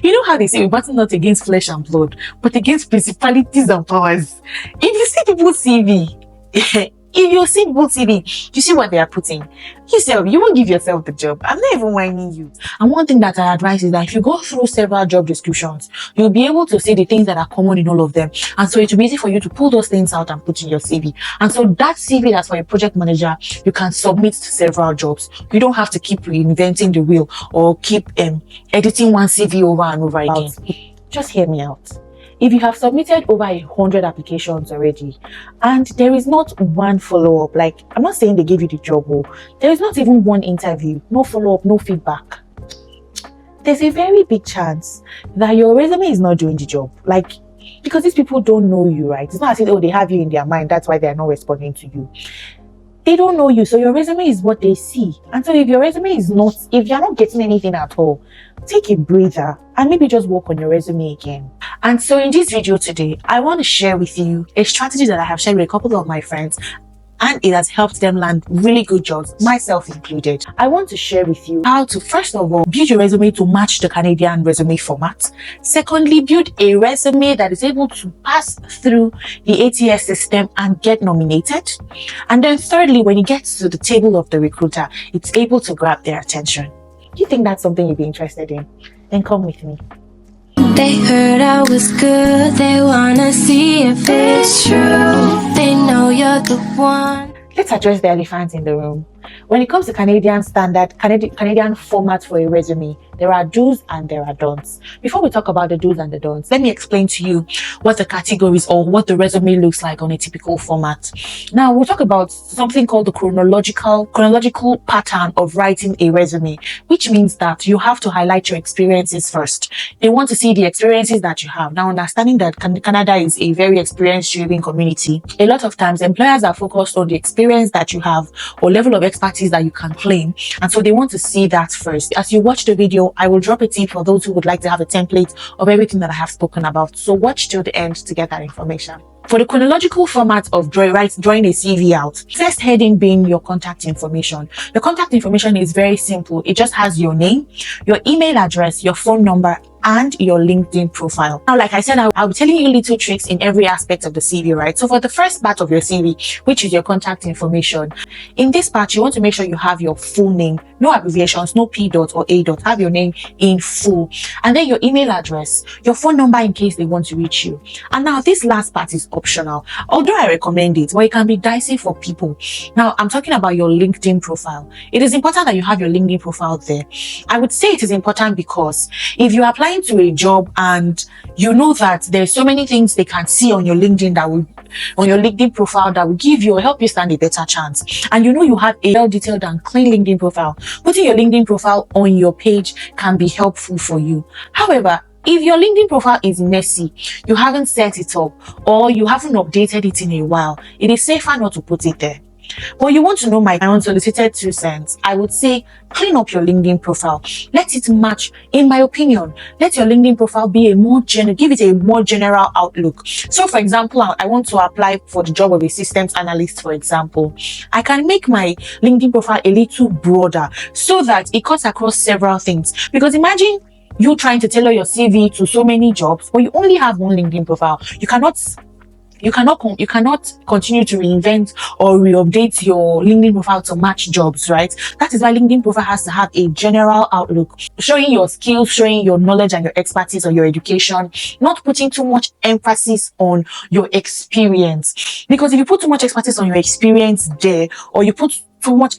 You know how they say we battle not against flesh and blood, but against principalities and powers. If you see people's CV, if you see people's CV, you see what they are putting. You won't give yourself the job. I'm not even whining you. And one thing that I advise is that if you go through several job descriptions, you'll be able to see the things that are common in all of them. And so it will be easy for you to pull those things out and put in your CV. And so that CV that's for a project manager, you can submit to several jobs. You don't have to keep reinventing the wheel or keep editing one CV over and over again. Just hear me out. If you have submitted over 100 applications already and there is not one follow-up, like I'm not saying they gave you the job, there is not even one interview, no follow-up, no feedback, there's a very big chance that your resume is not doing the job. Like, because these people don't know you, right? It's not as if, they have you in their mind, that's why they're not responding to you. They don't know you, so your resume is what they see. And so if your resume is not, if you're not getting anything at all, take a breather and maybe just work on your resume again. And so in this video today, I want to share with you a strategy that I have shared with a couple of my friends, and it has helped them land really good jobs, myself included. I want to share with you how to, first of all, build your resume to match the Canadian resume format. Secondly, build a resume that is able to pass through the ATS system and get nominated. And then thirdly, when it gets to the table of the recruiter, it's able to grab their attention. Do you think that's something you'd be interested in? Then come with me. They heard I was good, they wanna see if it's true. They know you're the one. Let's address the elephant in the room. When it comes to Canadian standard, Canadian format for a resume, there are do's and there are don'ts. Before we talk about the do's and the don'ts, let me explain to you what the categories or what the resume looks like on a typical format. Now, we'll talk about something called the chronological pattern of writing a resume, which means that you have to highlight your experiences first. They want to see the experiences that you have. Now, understanding that Canada is a very experience-driven community, a lot of times employers are focused on the experience that you have or level of expertise that you can claim, and so they want to see that first. As you watch the video, I will drop a tip for those who would like to have a template of everything that I have spoken about, so watch till the end to get that information. For the chronological format of drawing a CV out, first heading being your contact information. The contact information is very simple. It just has your name, your email address, your phone number, and your LinkedIn profile. Now, like I said, I'll be telling you little tricks in every aspect of the CV, right? So for the first part of your CV, which is your contact information, in this part, you want to make sure you have your full name, no abbreviations, no P dot or A dot, have your name in full. And then your email address, your phone number in case they want to reach you. And now this last part is optional, although I recommend it, but it can be dicey for people. Now, I'm talking about your LinkedIn profile. It is important that you have your LinkedIn profile there. I would say it is important because if you're applying to a job and you know that there's so many things they can see on your LinkedIn profile that will give you or help you stand a better chance, and you know you have a well-detailed and clean LinkedIn profile, putting your LinkedIn profile on your page can be helpful for you. However, if your LinkedIn profile is messy, you haven't set it up, or you haven't updated it in a while, it is safer not to put it there. But you want to know my unsolicited 2 cents, I would say clean up your LinkedIn profile. Let it match, in my opinion, let your LinkedIn profile be give it a more general outlook. So for example, I want to apply for the job of a systems analyst, for example. I can make my LinkedIn profile a little broader so that it cuts across several things. Because imagine you trying to tailor your CV to so many jobs, but you only have one LinkedIn profile. You cannot continue to reinvent or re-update your LinkedIn profile to match jobs, right? That is why LinkedIn profile has to have a general outlook, showing your skills, showing your knowledge and your expertise or your education, not putting too much emphasis on your experience. Because if you put too much emphasis on your experience there, or you put too much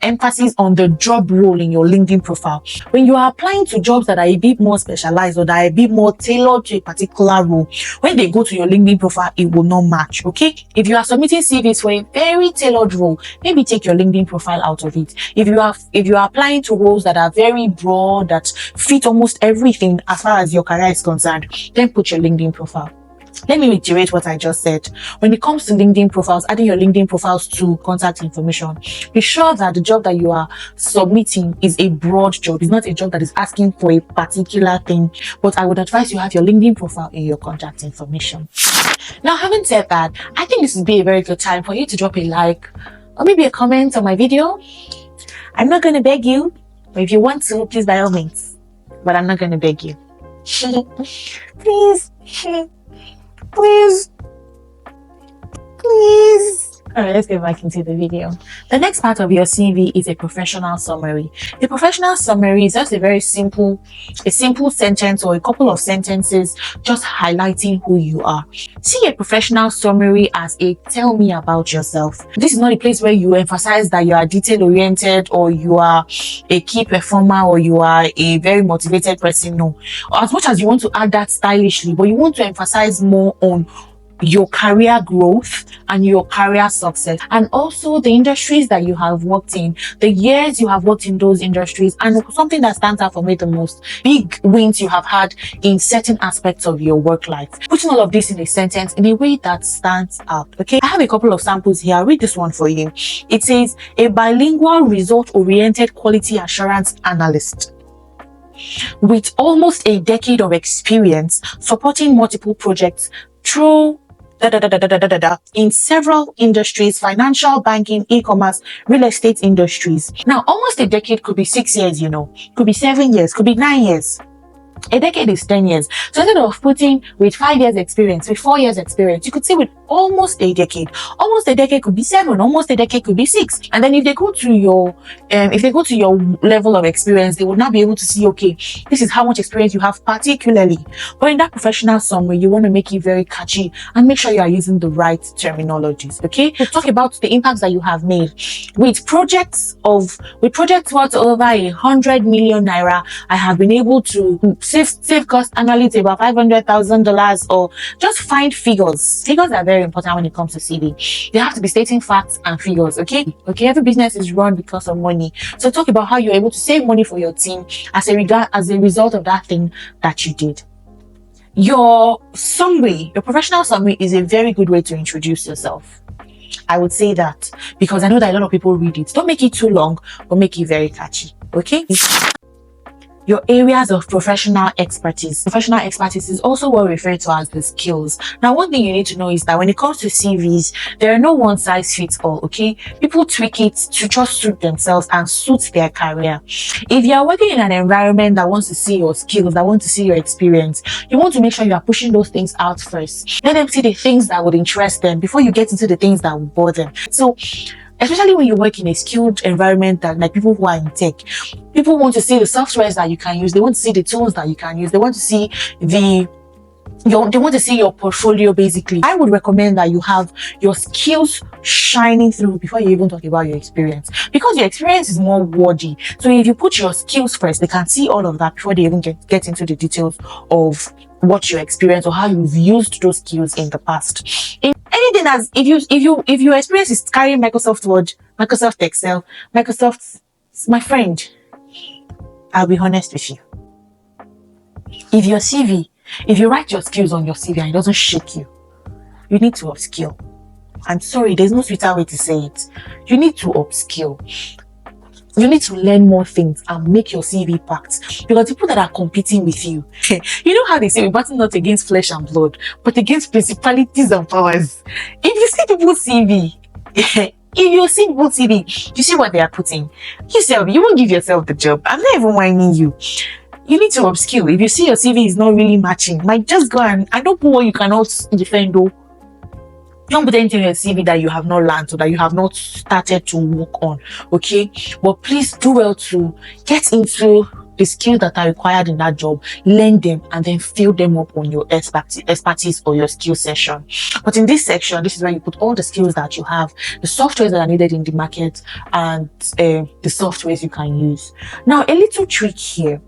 emphasis on the job role in your LinkedIn profile, when you are applying to jobs that are a bit more specialized or that are a bit more tailored to a particular role, when they go to your LinkedIn profile, it will not match. Okay, if you are submitting CVs for a very tailored role, maybe take your LinkedIn profile out of it. If you are applying to roles that are very broad, that fit almost everything as far as your career is concerned, then put your LinkedIn profile. Let me reiterate what I just said. When it comes to LinkedIn profiles, adding your LinkedIn profiles to contact information, be sure that the job that you are submitting is a broad job. It's not a job that is asking for a particular thing, but I would advise you have your LinkedIn profile in your contact information. Now, having said that, I think this would be a very good time for you to drop a like or maybe a comment on my video. I'm not going to beg you, but if you want to, please by all means. but I'm not going to beg you. Please. Please. Please. All right, let's get back into the video. The next part of your CV is a professional summary. A professional summary is just a simple sentence or a couple of sentences just highlighting who you are. See a professional summary as a tell me about yourself. This is not a place where you emphasize that you are detail oriented or you are a key performer or you are a very motivated person. No, as much as you want to add that stylishly, but you want to emphasize more on your career growth and your career success, and also the industries that you have worked in, the years you have worked in those industries, and something that stands out for me the most, big wins you have had in certain aspects of your work life. Putting all of this in a sentence in a way that stands out. Okay, I have a couple of samples here. I'll read this one for you. It says, a bilingual result-oriented quality assurance analyst with almost a decade of experience supporting multiple projects through in several industries: financial, banking, e-commerce, real estate industries. Now, almost a decade could be 6 years, could be 7 years, could be 9 years. A decade is 10 years. So instead of putting with 5 years experience, with 4 years experience, you could say with almost a decade. Almost a decade could be 7, almost a decade could be 6. And then if they go to your level of experience, they would now be able to see, okay, this is how much experience you have particularly. But in that professional summary, you want to make it very catchy and make sure you are using the right terminologies. Okay, we'll talk about the impacts that you have made with projects worth over 100 million naira. I have been able to save cost annually to about $500,000, or just find figures. Figures are very important when it comes to CV. They have to be stating facts and figures. Okay, every business is run because of money. So talk about how you're able to save money for your team as a result of that thing that you did. Your professional summary is a very good way to introduce yourself. I would say that because I know that a lot of people read it. Don't make it too long, but make it very catchy. Okay? Your areas of professional expertise. Professional expertise is also what we refer to as the skills. Now, one thing you need to know is that when it comes to CVs, there are no one size fits all, okay? People tweak it to just suit themselves and suit their career. If you are working in an environment that wants to see your skills, that wants to see your experience, you want to make sure you are pushing those things out first. Let them see the things that would interest them before you get into the things that would bore them. So, especially when you work in a skilled environment that, like people who are in tech, people want to see the softwares that you can use. They want to see the tools that you can use. They want to see they want to see your portfolio, basically. I would recommend that you have your skills shining through before you even talk about your experience, because your experience is more wordy. So if you put your skills first, they can see all of that before they even get into the details of what your experience or how you've used those skills in the past. In anything as if your experience is carrying Microsoft Word, Microsoft Excel, my friend, I'll be honest with you. If you write your skills on your CV and it doesn't shake you, you need to upskill. I'm sorry, there's no sweeter way to say it. You need to upskill. You need to learn more things and make your CV packed, because people that are competing with you, you know how they say we battle not against flesh and blood, but against principalities and powers. If you see people's CV, you see what they are putting. You won't give yourself the job. I'm not even whining you. You need to upskill. If you see your CV is not really matching, might just go and I don't know what you cannot defend though. Don't put anything in your CV that you have not learned or that you have not started to work on, okay? But please do well to get into the skills that are required in that job, learn them, and then fill them up on your expertise or your skill section. But in this section, this is where you put all the skills that you have, the softwares that are needed in the market, and the softwares you can use. Now, a little trick here.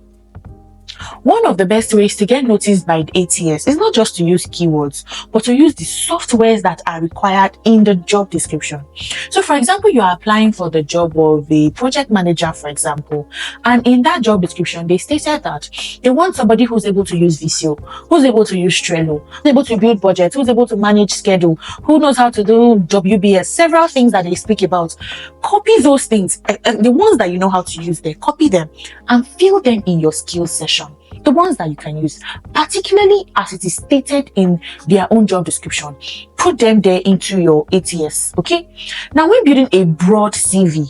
One of the best ways to get noticed by the ATS is not just to use keywords, but to use the softwares that are required in the job description. So, for example, you are applying for the job of a project manager, for example, and in that job description, they stated that they want somebody who's able to use Visio, who's able to use Trello, who's able to build budget, who's able to manage schedule, who knows how to do WBS, several things that they speak about. Copy those things, the ones that you know how to use there, copy them and fill them in your skills session. The ones that you can use, particularly as it is stated in their own job description, put them there into your ATS, okay? Now, when building a broad CV,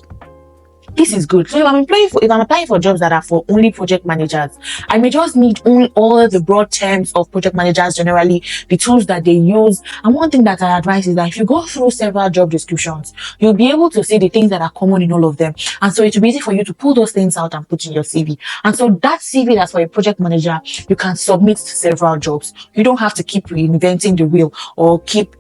This is good. So if I'm applying for jobs that are for only project managers, I may just need all the broad terms of project managers generally, the tools that they use. And one thing that I advise is that if you go through several job descriptions, you'll be able to see the things that are common in all of them. And so it will be easy for you to pull those things out and put in your CV. And so that CV that's for a project manager, you can submit to several jobs. You don't have to keep reinventing the wheel or keep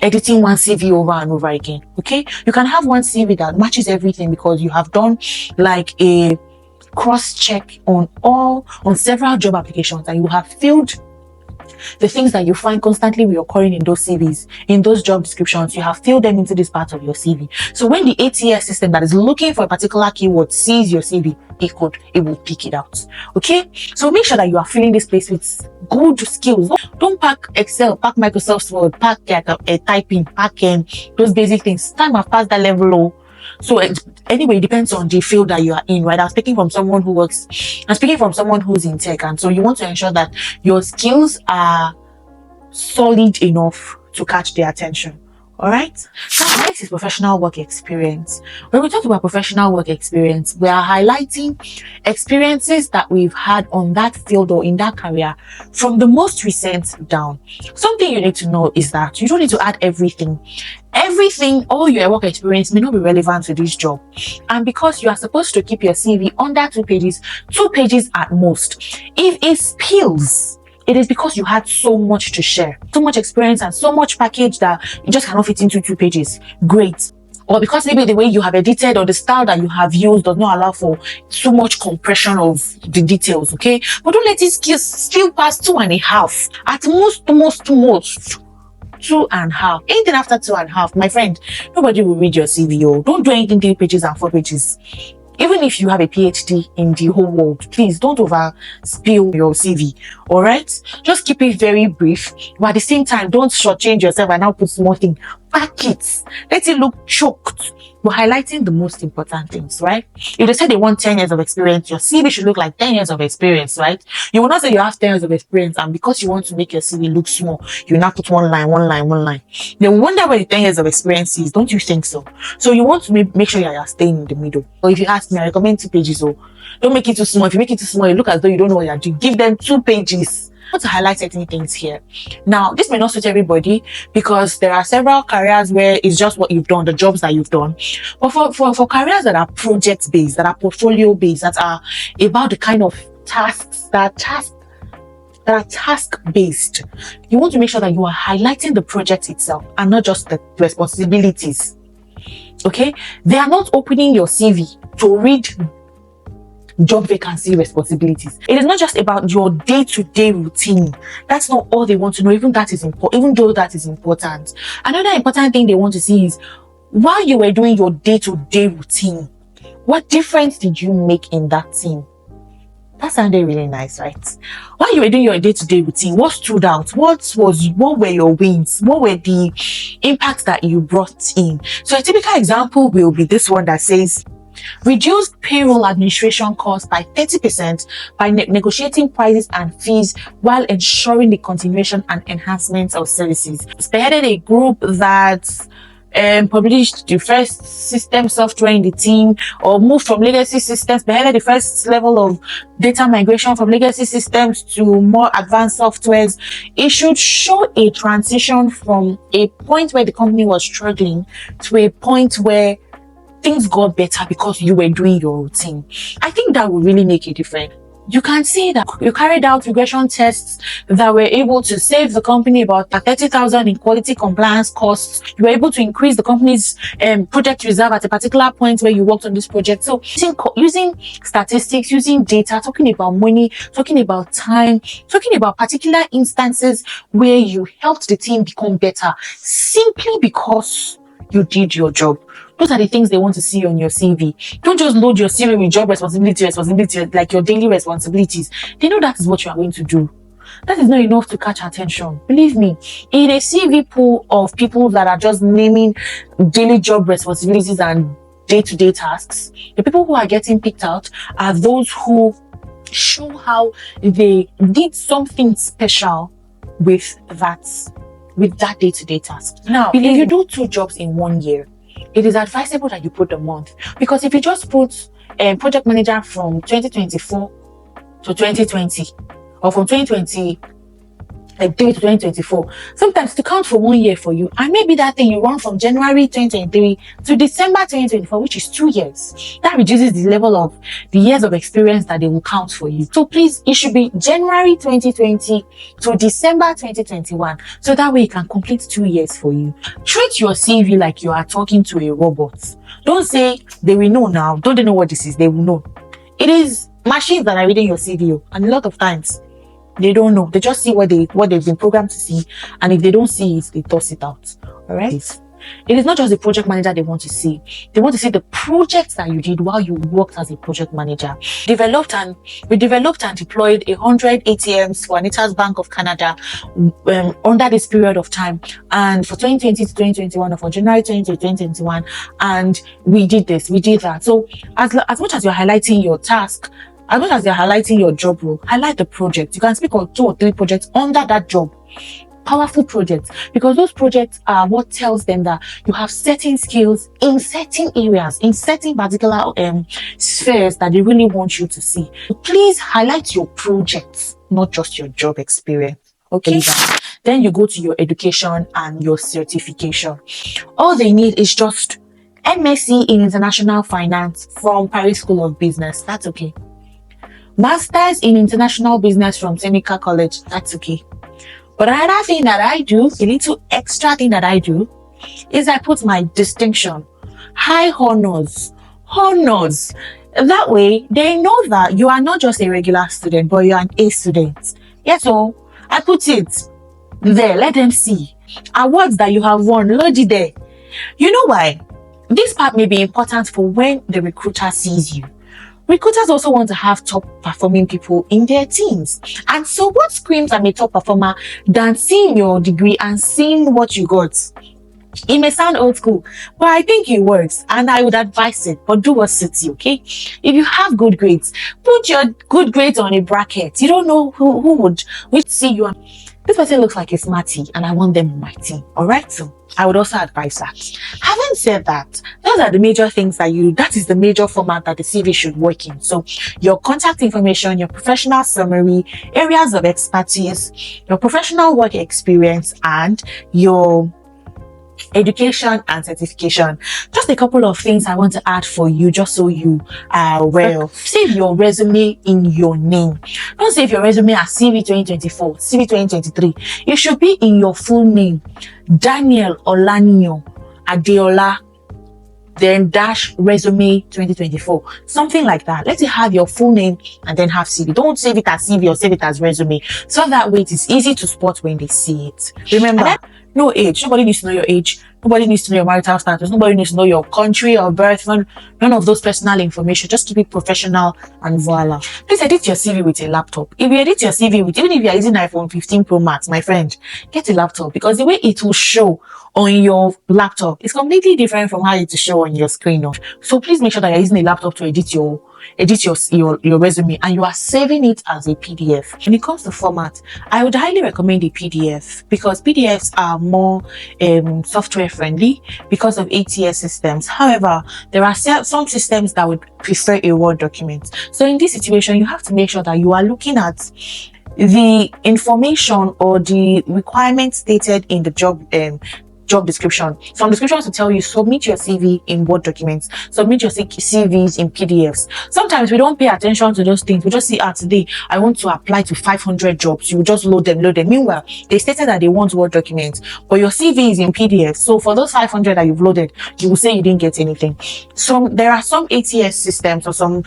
editing one CV over and over again. Okay, you can have one CV that matches everything because you have done like a cross check on several job applications, and you have filled the things that you find constantly reoccurring in those CVs, in those job descriptions. You have filled them into this part of your CV. So when the ATS system that is looking for a particular keyword sees your CV, it will pick it out. Okay, so make sure that you are filling this place with good skills. Don't pack Excel, pack Microsoft Word, pack typing, pack those basic things. Time have passed that level. So anyway, it depends on the field that you are in, right? I'm speaking from someone who's in tech, and so you want to ensure that your skills are solid enough to catch their attention. All right. Now, next is professional work experience. When we talk about professional work experience, we are highlighting experiences that we've had on that field or in that career from the most recent down. Something you need to know is that you don't need to add everything. All your work experience may not be relevant to this job. And because you are supposed to keep your CV under 2 pages at most. If it spills, it is because you had so much to share, so much experience and so much package that you just cannot fit into 2 pages. Great. Or because maybe the way you have edited or the style that you have used does not allow for so much compression of the details, okay? But don't let it spill past 2.5. At most, 2.5. Anything after 2.5, my friend, nobody will read your CV. Don't do anything 3 pages and 4 pages. Even if you have a PhD in the whole world, please don't over spill your CV. All right, just keep it very brief, but at the same time, don't shortchange yourself and now put small thing. Pack it, let it look choked. We're highlighting the most important things, right? If they say they want 10 years of experience, your CV should look like 10 years of experience, right? You will not say you have 10 years of experience, and because you want to make your CV look small, you now put one line. They wonder where the 10 years of experience is. Don't you think so? So you want to make sure you're staying in the middle. Or if you ask me, I recommend 2 pages. So don't make it too small. If you make it too small, you look as though you don't know what you're doing. Give them 2 pages. I want to highlight certain things here. Now, this may not suit everybody because there are several careers where it's just what you've done, the jobs that you've done. But for careers that are project-based, that are portfolio-based, that are about the kind of tasks that are task-based, you want to make sure that you are highlighting the project itself and not just the responsibilities. Okay? They are not opening your CV to read job vacancy responsibilities. It is not just about your day-to-day routine. That's not all they want to know. Even though that is important. Another important thing they want to see is, while you were doing your day-to-day routine, what difference did you make in that team? That sounded really nice, right? While you were doing your day-to-day routine, what stood out? What were your wins? What were the impacts that you brought in? So a typical example will be this one that says, reduced payroll administration costs by 30% by negotiating prices and fees while ensuring the continuation and enhancement of services. Spearheaded a group that published the first system software in the team, or moved from legacy systems, spearheaded the first level of data migration from legacy systems to more advanced softwares. It should show a transition from a point where the company was struggling to a point where things got better because you were doing your routine. I think that will really make a difference. You can see that you carried out regression tests that were able to save the company about 30,000 in quality compliance costs. You were able to increase the company's project reserve at a particular point where you worked on this project. So using statistics, using data, talking about money, talking about time, talking about particular instances where you helped the team become better simply because you did your job. Those are the things they want to see on your CV. Don't just load your CV with job responsibility, like your daily responsibilities. They know that is what you are going to do. That is not enough to catch attention. Believe me, in a CV pool of people that are just naming daily job responsibilities and day-to-day tasks, the people who are getting picked out are those who show how they did something special with that day-to-day task. Now, if you do 2 jobs in 1 year, it is advisable that you put the month, because if you just put project manager from 2024 to 2020, or from 2023 to 2024, sometimes to count for 1 year for you, and maybe that thing you run from January 2023 to December 2024, which is 2 years. That reduces the level of the years of experience that they will count for you. So please, it should be January 2020 to December 2021, so that way you can complete 2 years for you. Treat your CV like you are talking to a robot. Don't say they will know now. Don't they know what this is? They will know. It is machines that are reading your CV, and a lot of times they don't know. They just see what they've been programmed to see, and if they don't see it, they toss it out. All right. It is not just the project manager they want to see. They want to see the projects that you did while you worked as a project manager. We developed and deployed 100 ATMs for Anita's Bank of Canada under this period of time, and for 2020 to 2021, or for January 2020 to 2021, and we did this, we did that. So as much as you're highlighting your task, as much as you're highlighting your job role, highlight the project. You can speak on 2 or 3 projects under that job. Powerful projects, because those projects are what tells them that you have certain skills in certain areas, in certain particular spheres that they really want you to see. Please highlight your projects, not just your job experience. Okay. Then you go to your education and your certification. All they need is just MSc in International Finance from Paris School of Business. That's okay. Masters in International Business from Seneca College. That's okay. But another thing that I do, a little extra thing that I do, is I put my distinction, high honors. That way, they know that you are not just a regular student, but you are an A student. Yes, so I put it there. Let them see. Awards that you have won, load it there. You know why? This part may be important for when the recruiter sees you. Recruiters also want to have top performing people in their teams. And so what screams I'm a top performer than seeing your degree and seeing what you got? It may sound old school, but I think it works, and I would advise it, but do what suits you, okay? If you have good grades, put your good grades on a bracket. You don't know who would see you. This person looks like a smarty, and I want them on my team. All right, so I would also advise that. Having said that, those are the major things that is the major format that the CV should work in. So your contact information, your professional summary, areas of expertise, your professional work experience, and your education and certification. Just a couple of things I want to add for you, just so you are aware. Save your resume in your name. Don't save your resume as CV 2024, CV 2023. It should be in your full name. Daniel Olanio Adeola, then dash resume 2024, something like that. Let it have your full name and then have CV. Don't save it as CV or save it as resume, so that way it is easy to spot when they see it. Remember, no age. Nobody needs to know your age. Nobody needs to know your marital status. Nobody needs to know your country or birth. None of those personal information. Just keep it professional and voila. Please edit your CV with a laptop. If you edit your CV even if you are using iPhone 15 Pro Max, my friend, get a laptop, because the way it will show on your laptop is completely different from how it will show on your screen. So please make sure that you're using a laptop to edit your resume, and you are saving it as a PDF. When it comes to format, I would highly recommend a PDF, because PDFs are more software friendly because of ATS systems. However, there are some systems that would prefer a Word document. So in this situation, you have to make sure that you are looking at the information or the requirements stated in the job description. Some descriptions will tell you submit your CV in Word documents, submit your CVs in PDFs. Sometimes we don't pay attention to those things. We just see, today I want to apply to 500 jobs. You just load them. Meanwhile, they stated that they want Word documents, but your CV is in PDF. So for those 500 that you've loaded, you will say you didn't get anything. So there are some ATS systems or some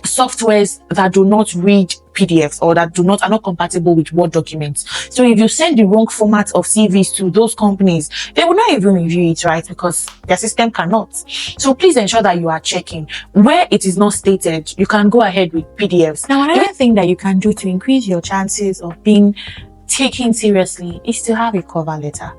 softwares that do not read PDFs, or that are not compatible with Word documents. So if you send the wrong format of CVs to those companies, they will not even review it, right? Because their system cannot. So please ensure that you are checking. Where it is not stated, you can go ahead with PDFs. Now, another thing that you can do to increase your chances of being taken seriously is to have a cover letter.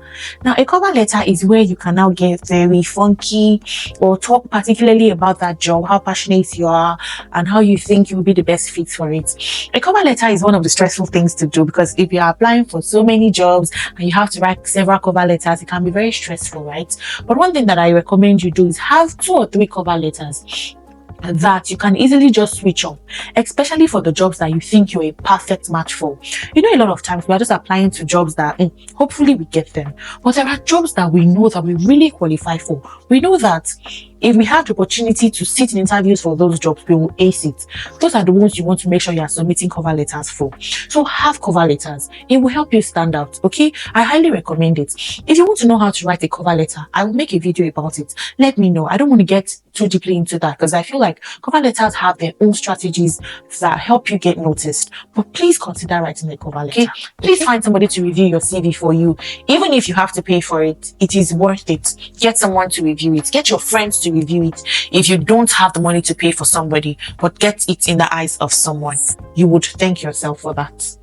Now, a cover letter is where you can now get very funky or talk particularly about that job, how passionate you are, and how you think you will be the best fit for it. A cover letter is one of the stressful things to do because if you are applying for so many jobs and you have to write several cover letters, it can be very stressful, right? But one thing that I recommend you do is have 2 or 3 cover letters that you can easily just switch on, especially for the jobs that you think you're a perfect match for. You know, a lot of times we are just applying to jobs that hopefully we get them, but there are jobs that we know that we really qualify for. We know that if we have the opportunity to sit in interviews for those jobs, we will ace it. Those are the ones you want to make sure you are submitting cover letters for. So have cover letters. It will help you stand out, okay? I highly recommend it. If you want to know how to write a cover letter, I will make a video about it. Let me know. I don't want to get too deeply into that because I feel like cover letters have their own strategies that help you get noticed. But please consider writing a cover letter. Okay? Please find somebody to review your CV for you. Even if you have to pay for it, it is worth it. Get someone to review it. Get your friends to review it. If you don't have the money to pay for somebody, but get it in the eyes of someone, you would thank yourself for that.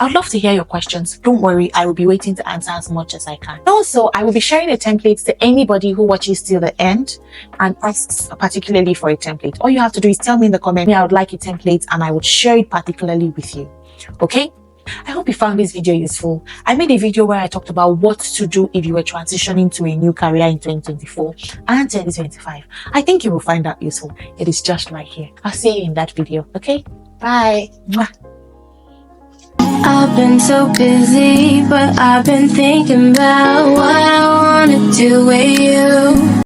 I'd love to hear your questions. Don't worry, I will be waiting to answer as much as I can. Also, I will be sharing a template to anybody who watches till the end and asks particularly for a template. All you have to do is tell me in the comment, I would like a template, and I would share it particularly with you. Okay? I hope you found this video useful. I made a video where I talked about what to do if you were transitioning to a new career in 2024 and 2025. I think you will find that useful. It is just right here. I'll see you in that video. Okay? Bye. Mwah. I've been so busy, but I've been thinking about what I wanna do with you.